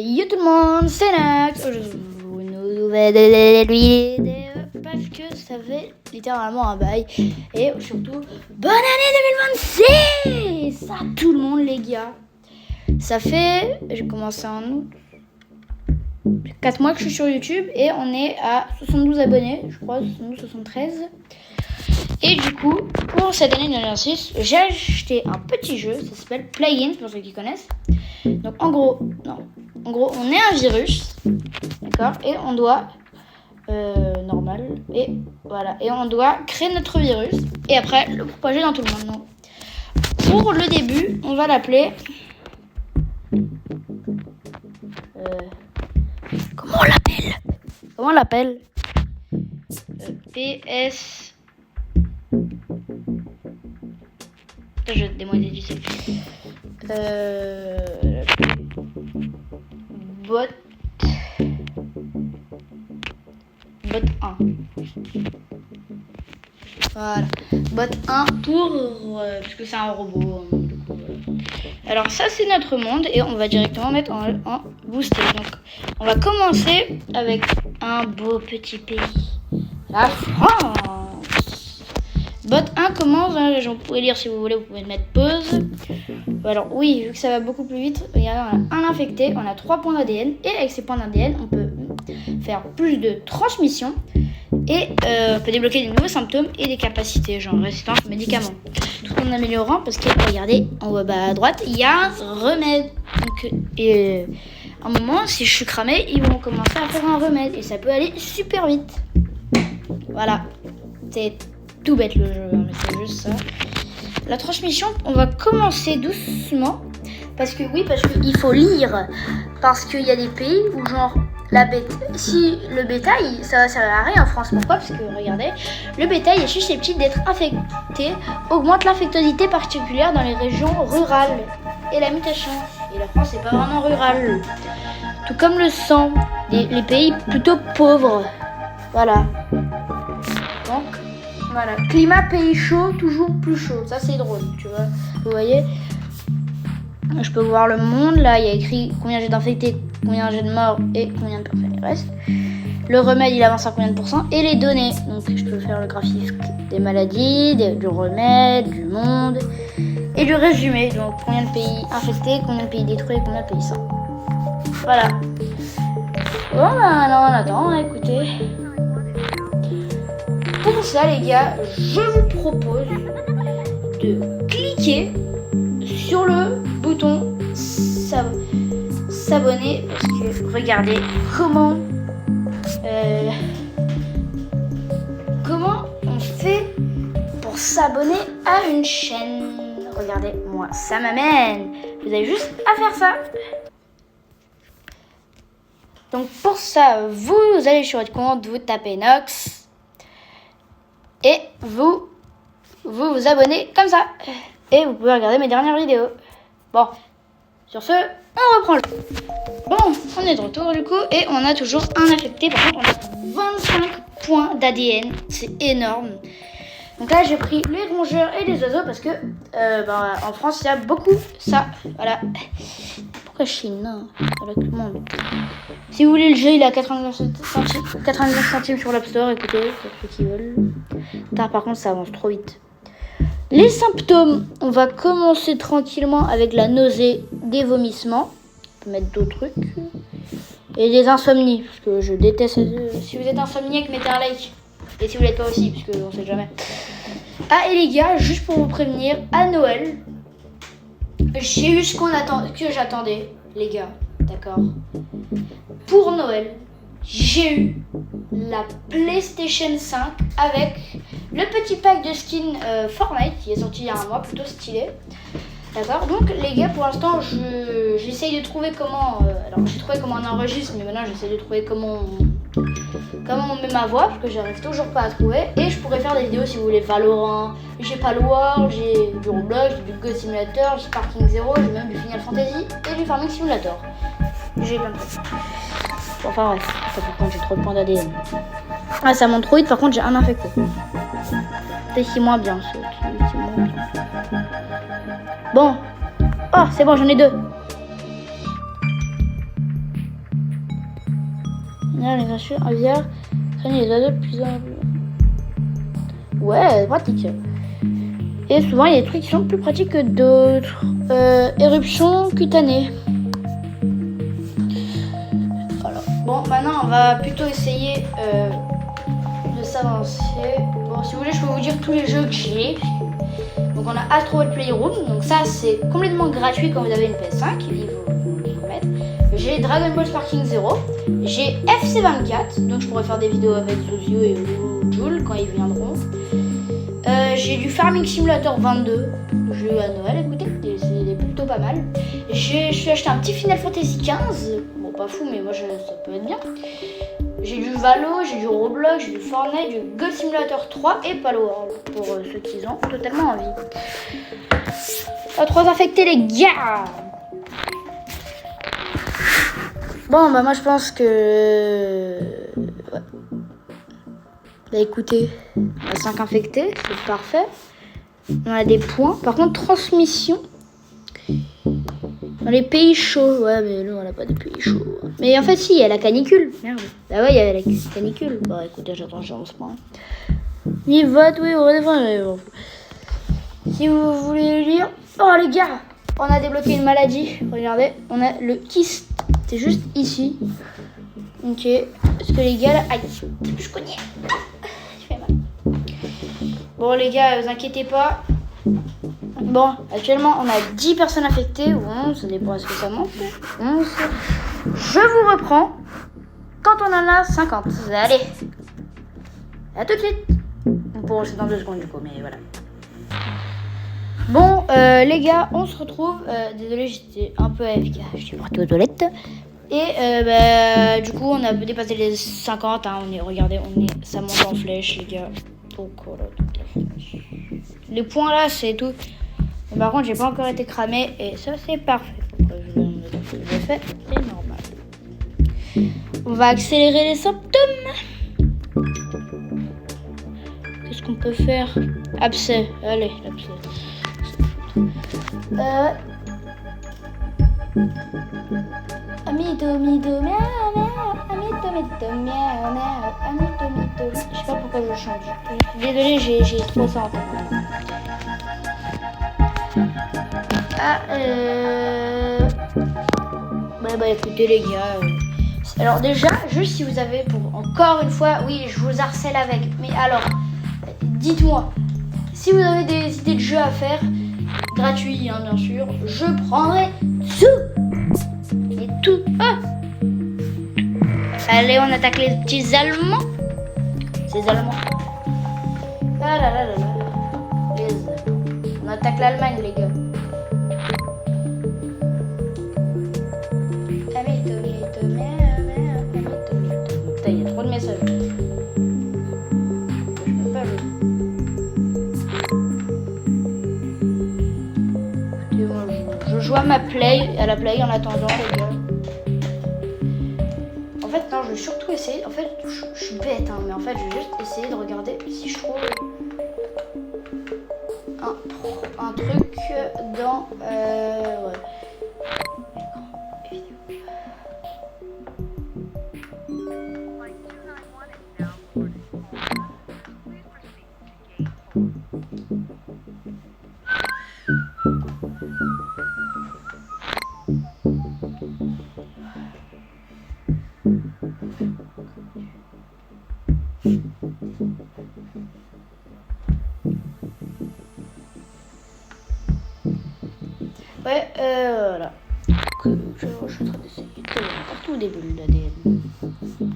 Yo tout le monde, c'est Nax. Je vous une nouvelle vidéo parce que ça fait littéralement un bail. Et surtout, bonne année 2026 à tout le monde les gars. Ça fait, j'ai commencé en août, 4 mois que je suis sur YouTube et on est à 72 abonnés, je crois, 72, 73. Et du coup, pour cette année 2026, j'ai acheté un petit jeu, ça s'appelle Play-in, pour ceux qui connaissent. Donc en gros, on est un virus, d'accord, et on doit, normal, et voilà, et on doit créer notre virus, et après le propager dans tout le monde. Donc, pour le début, on va l'appeler, comment on l'appelle PS... Je vais démonétiser. Bot 1. Voilà. Bot 1 pour... parce que c'est un robot. Alors ça c'est notre monde et on va directement mettre en boosté. Donc on va commencer avec un beau petit pays. La France. Bot 1 commence dans la région. Vous pouvez lire si vous voulez, vous pouvez mettre pause. Alors oui, vu que ça va beaucoup plus vite, regardez, on a un infecté, on a 3 points d'ADN. Et avec ces points d'ADN, on peut faire plus de transmission. Et on peut débloquer des nouveaux symptômes et des capacités, genre résistance aux médicaments. Tout en améliorant, parce que regardez, en haut bas à droite, il y a un remède. Donc, à un moment, si je suis cramé, ils vont commencer à faire un remède. Et ça peut aller super vite. Voilà. C'est tout bête le jeu, mais c'est juste ça. La transmission, on va commencer doucement. Parce qu'il faut lire. Parce qu'il y a des pays où genre... Si le bétail, ça va servir à rien en France. Pourquoi? Parce que regardez, le bétail est susceptible d'être infecté, augmente l'infectosité particulière dans les régions rurales et la mutation. Et la France n'est pas vraiment rurale. Tout comme le sang, les pays plutôt pauvres. Voilà. Donc, voilà. Climat pays chaud, toujours plus chaud. Ça c'est drôle, tu vois. Vous voyez? Je peux voir le monde, là il y a écrit combien j'ai d'infectés, combien j'ai de morts et combien de personnes il reste. Le remède il avance à combien de pourcents et les données. Donc je peux faire le graphique des maladies, du remède, du monde et du résumé. Donc combien de pays infectés, combien de pays détruits, combien de pays sains. Voilà. Bon alors on attend, écoutez. Pour ça les gars, je vous propose de cliquer sur le bouton s'abonner parce que regardez comment on fait pour s'abonner à une chaîne. Regardez, moi ça m'amène. Vous avez juste à faire ça. Donc pour ça, vous allez sur votre compte, vous tapez Nox et vous abonnez comme ça. Et vous pouvez regarder mes dernières vidéos. Bon, sur ce, on reprend le... Bon, on est de retour du coup. Et on a toujours un infecté. Par contre, on a 25 points d'ADN. C'est énorme. Donc là, j'ai pris les rongeurs et les oiseaux. Parce que en France, il y a beaucoup ça. Voilà. Pourquoi Chine, non? Avec le monde. Si vous voulez le jeu, il est à 99 centimes sur l'App Store. Écoutez, pour ceux qui veulent. Par contre, ça avance trop vite. Les symptômes, on va commencer tranquillement avec la nausée, des vomissements. On peut mettre d'autres trucs. Et des insomnies, parce que je déteste... Si vous êtes insomniaque, mettez un like. Et si vous l'êtes pas aussi, parce qu'on sait jamais. Ah, et les gars, juste pour vous prévenir, à Noël, j'ai eu ce que j'attendais, les gars. D'accord? Pour Noël, j'ai eu la PlayStation 5 avec le petit pack de skins Fortnite qui est sorti il y a un mois, plutôt stylé. D'accord? Donc les gars, pour l'instant, j'essaye de trouver comment... alors j'ai trouvé comment on enregistre, mais maintenant j'essaie de trouver comment on met ma voix, parce que j'arrive toujours pas à trouver. Et je pourrais faire des vidéos si vous voulez Valorant, j'ai Palworld, j'ai du Roblox, j'ai du God Simulator, j'ai Parking Zero, j'ai même du Final Fantasy et du Farming Simulator. J'ai plein de trucs. Enfin bref, ça par contre j'ai trop de points d'ADN. Ah ça monte trop vite, par contre j'ai un infecté. C'est moins bien ce qui moins bien. Bon. Oh c'est bon, j'en ai 2. Là, les gracieux, un VR, craignent les oiseaux de plus en plus. Ouais, pratique. Et souvent, il y a des trucs qui sont plus pratiques que d'autres. Éruption cutanée. Voilà. Bon, maintenant, on va plutôt essayer de s'avancer. Bon, si vous voulez, je peux vous dire tous les jeux que j'ai. Donc, on a Astro World Playroom. Donc, ça, c'est complètement gratuit quand vous avez une PS5. Il faut le mettre. J'ai Dragon Ball Sparking 0. J'ai FC24. Donc, je pourrais faire des vidéos avec Zozio et Joule quand ils viendront. J'ai du Farming Simulator 22, jeu à Noël, écoutez, c'est plutôt pas mal. Je suis acheté un petit Final Fantasy 15, bon pas fou mais moi ça peut être bien. J'ai du Valo, j'ai du Roblox, j'ai du Fortnite, du God Simulator 3 et Palo World pour ceux qui ont totalement envie. 3 infectés les gars. Bon bah moi je pense que... Ouais. Bah écoutez, on a 5 infectés, c'est parfait. On a des points. Par contre, transmission. Dans les pays chauds. Ouais, mais nous, on n'a pas de pays chauds. Mais en fait, si, il y a la canicule. Merde. Bah ouais, il y a la canicule. Bah écoutez, j'attends, j'en ce point. Il vote, oui, on redéfend. Si vous voulez lire. Oh les gars, on a débloqué une maladie. Regardez, on a le kyste. C'est juste ici. Ok. Parce que les gars, là. Aïe, je connais. Bon les gars, vous inquiétez pas. Bon, actuellement on a 10 personnes infectées, ou 11, ça dépend est-ce que ça monte. 11. Je vous reprends quand on en a 50. Allez. À tout de suite. Bon, c'est dans 2 secondes du coup, mais voilà. Bon, les gars, on se retrouve. Désolé, j'étais un peu AFK, je suis partie aux toilettes. Et du coup, on a dépassé les 50. Hein, regardez, ça monte en flèche, les gars. Donc voilà, tout à fait. Les points là, c'est tout. Mais par contre, j'ai pas encore été cramé et ça, c'est parfait. Pourquoi je le fais, c'est normal. On va accélérer les symptômes. Qu'est-ce qu'on peut faire? Abcès. Allez, l'abcès. Amito, mito, miaou, miaou, amito, mito, miaou, miaou, amito, mito. Je sais pas pourquoi je chante. Désolée, j'ai trop ça en tête. Bah écoutez les gars. Alors déjà, juste si vous avez pour encore une fois, oui, je vous harcèle avec. Mais alors, dites-moi, si vous avez des idées de jeux à faire, gratuits hein, bien sûr, je prendrai tout. Et tout. Ah. Allez, on attaque les petits Allemands. Ces Allemands. Ah là là là là. On attaque l'Allemagne, les gars. Putain, il y a trop de messages. Je peux pas jouer. Je joue à ma play, à la play en attendant, les gars. En fait, non, je vais surtout essayer. En fait, je suis bête, hein, mais en fait, je vais juste essayer de regarder si je trouve un truc dans. Ouais. Ouais, voilà. Je suis en train d'essayer partout des bulles d'ADN.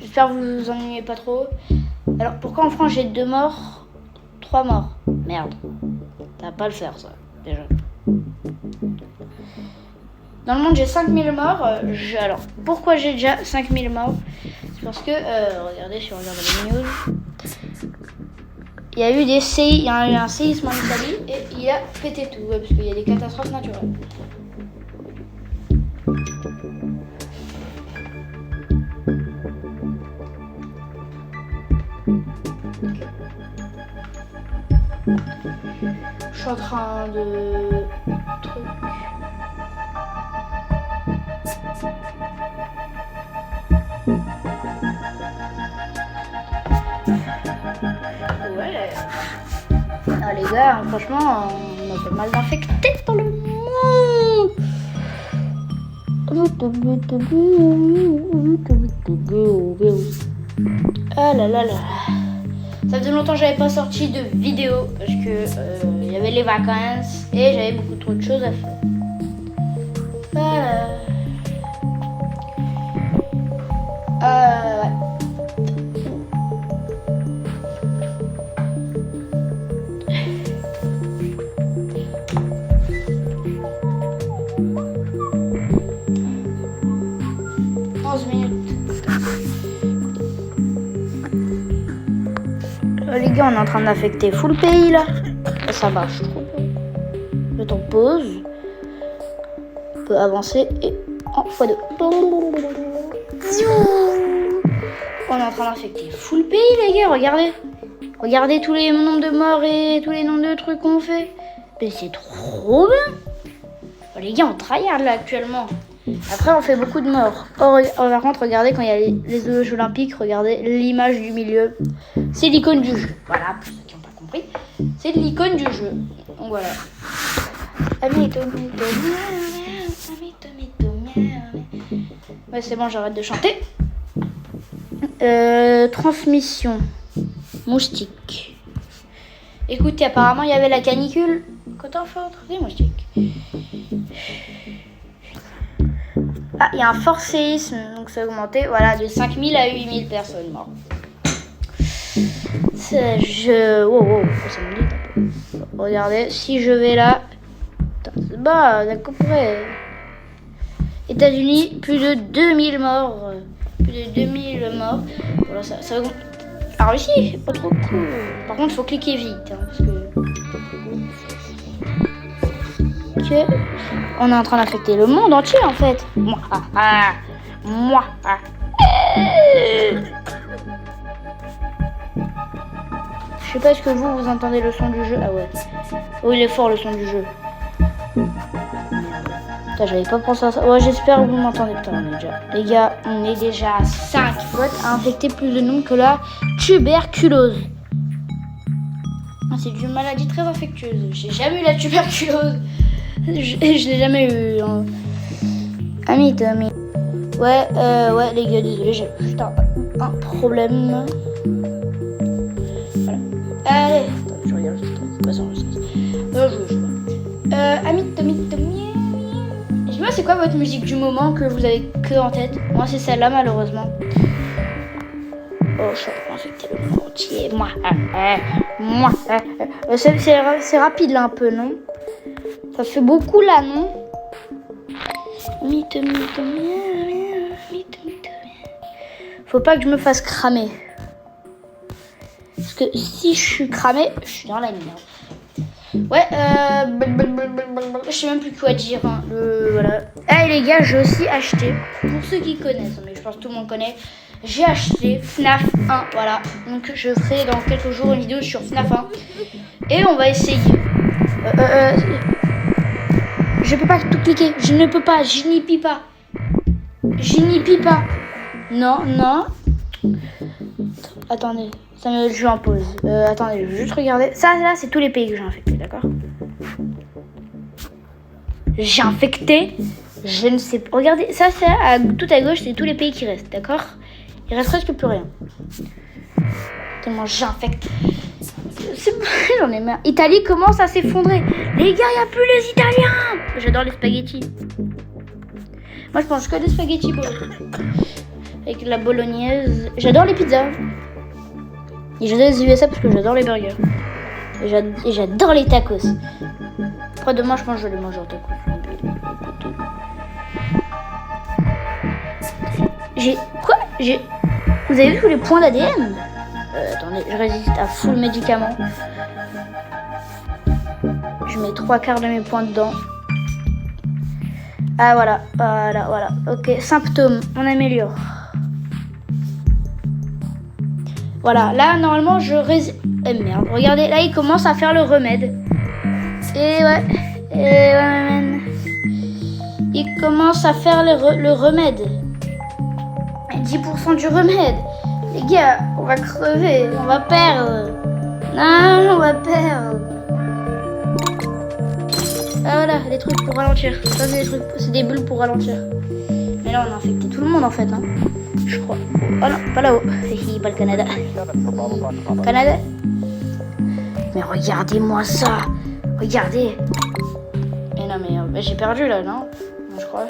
J'espère que vous vous ennuyez pas trop. Alors, pourquoi en France j'ai 2 morts, 3 morts? Merde. Ça va pas le faire, ça, déjà. Dans le monde, j'ai 5000 morts. Alors, pourquoi j'ai déjà 5000 morts? C'est parce que, regardez, si on regarde les news, il y a eu il y a eu un séisme en Italie et il a pété tout, parce qu'il y a des catastrophes naturelles. Je suis en train de truc. gars, franchement, on a pas mal d'infectés dans le monde. Ah là là là. Ça faisait longtemps que j'avais pas sorti de vidéo parce que il y avait les vacances et j'avais beaucoup trop de choses à faire. Voilà. Ouais. 11 minutes. Les gars, on est en train d'affecter full pays là. Ça marche trop bien. Le temps pause. On peut avancer et en x2. On est en train d'affecter full pays les gars, regardez. Regardez tous les nombres de morts et tous les nombres de trucs qu'on fait. Mais c'est trop bien. Oh, les gars, on tryhard là actuellement. Après, on fait beaucoup de morts. Oh, par contre, regardez quand il y a les Jeux Olympiques, regardez l'image du milieu. C'est l'icône du jeu. Voilà, pour ceux qui n'ont pas compris. C'est l'icône du jeu. Donc voilà. Ouais, c'est bon, j'arrête de chanter. Transmission. Moustique. Écoutez, apparemment, il y avait la canicule. Quand on fait des moustiques. Ah, il y a un fort séisme, donc ça a augmenté, voilà, de 5000 à 8000 personnes mortes. Wow, ça me dit un peu. Regardez, si je vais là, c'est bas, d'accord. États-Unis, plus de 2000 morts. Plus de 2000 morts. Voilà, ça augmente. La Russie, pas trop cool. Par contre, il faut cliquer vite, hein, parce que... Ok. On est en train d'affecter le monde entier en fait. Je sais pas, est-ce que vous entendez le son du jeu? Ah ouais. Oh, il est fort le son du jeu. Putain, j'avais pas pensé à ça. Ouais, j'espère que vous m'entendez. Putain, on est déjà... Les gars, on est déjà à 5 bots à infecter plus de nombre que la tuberculose. C'est une maladie très infectieuse. J'ai jamais eu la tuberculose. Je l'ai jamais eu. Hein. Ami. Ouais, les gars, désolé, j'ai juste un problème. Voilà. Allez, attends, je regarde juste. C'est pas ça, je vois. Ami. Dis-moi, c'est quoi votre musique du moment que vous avez que en tête? Moi, c'est celle-là, malheureusement. Oh, je suis en train d'infecter le monde entier. C'est rapide là un peu, non? Ça fait beaucoup là, non? Faut pas que je me fasse cramer. Parce que si je suis cramé, je suis dans la merde. Ouais, je sais même plus quoi dire. Hein. Voilà. Ah, les gars, j'ai aussi acheté, pour ceux qui connaissent, mais je pense que tout le monde connaît, j'ai acheté FNAF 1. Voilà. Donc, je ferai dans quelques jours une vidéo sur FNAF 1. Et on va essayer. Je peux pas tout cliquer. Je ne peux pas. Je n'y pie pas. Non. Attendez. Ça me joue en pause. Attendez, je vais juste regarder. Ça, là, c'est tous les pays que j'ai infectés, d'accord? J'ai infecté. Je ne sais pas. Regardez, ça, c'est tout à gauche, c'est tous les pays qui restent, d'accord? Il reste presque plus rien. Tellement j'infecte. C'est bon, j'en ai marre. Italie commence à s'effondrer. Les gars, il n'y a plus les Italiens. J'adore les spaghettis. Moi, je mange que des spaghettis avec la bolognaise. J'adore les pizzas. Et j'adore les USA parce que j'adore les burgers. Et j'adore les tacos. Après, demain, je pense que je vais les manger en tacos. Vous avez vu tous les points d'ADN? Attendez, je résiste à full médicaments. Je mets 3/4 de mes points dedans. Ah voilà. Ok, symptômes, on améliore. Voilà, là normalement je résiste. Merde, regardez, là il commence à faire le remède. Et ouais, man. Il commence à faire le remède. 10% du remède. Les gars, on va crever, on va perdre. Non, on va perdre. Ah voilà, des trucs pour ralentir. Ça c'est des trucs, c'est des bulles pour ralentir. Mais là on a infecté tout le monde en fait, hein. Je crois. Oh non, pas là-haut. Pas le Canada. Canada. Mais regardez-moi ça. Regardez. Et non mais j'ai perdu là, non? Je crois.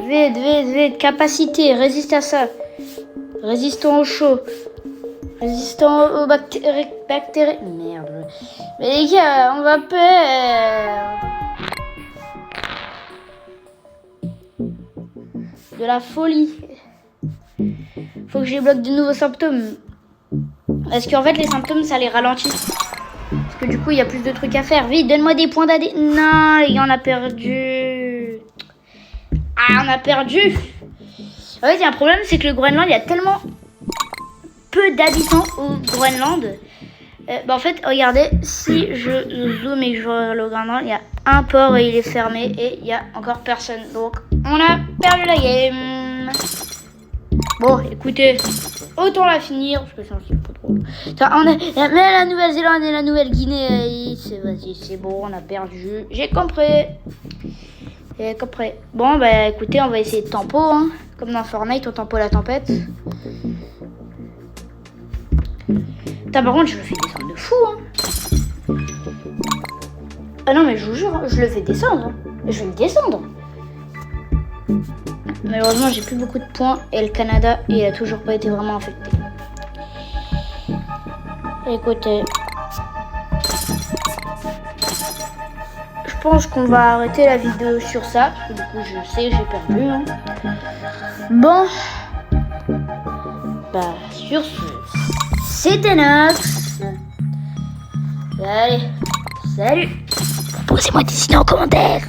Vite. Capacité, résiste à ça. Résistant au chaud. Résistant aux bactéries. Merde. Mais les gars, on va perdre. De la folie. Faut que je débloque de nouveaux symptômes. Parce qu'en fait, les symptômes, ça les ralentit. Parce que du coup, il y a plus de trucs à faire. Vite, donne-moi des points d'AD. Non, les gars, on a perdu. Ah, on a perdu. En fait, il y a un problème, c'est que le Groenland, il y a tellement peu d'habitants au Groenland. En fait, regardez, si je zoome et que je vois le Groenland, il y a un port et il est fermé et il y a encore personne. Donc, on a perdu la game. Bon, écoutez, autant la finir parce que sinon c'est pas trop. Mais la Nouvelle-Zélande et la Nouvelle-Guinée, vas-y, c'est bon, on a perdu. J'ai compris. Bon, bah écoutez, on va essayer de tempo, hein. Comme dans Fortnite, on tempo la tempête. Par contre, je le fais descendre de fou, hein. Ah non, mais je vous jure, hein, je le fais descendre. Hein. Je vais le descendre. Malheureusement, j'ai plus beaucoup de points et le Canada, il a toujours pas été vraiment affecté. Écoutez, je pense qu'on va arrêter la vidéo sur ça, parce que du coup, je sais que j'ai perdu. Hein. Bon, bah sur ce, c'était Nox. Allez, salut. Posez-moi des idées en commentaire.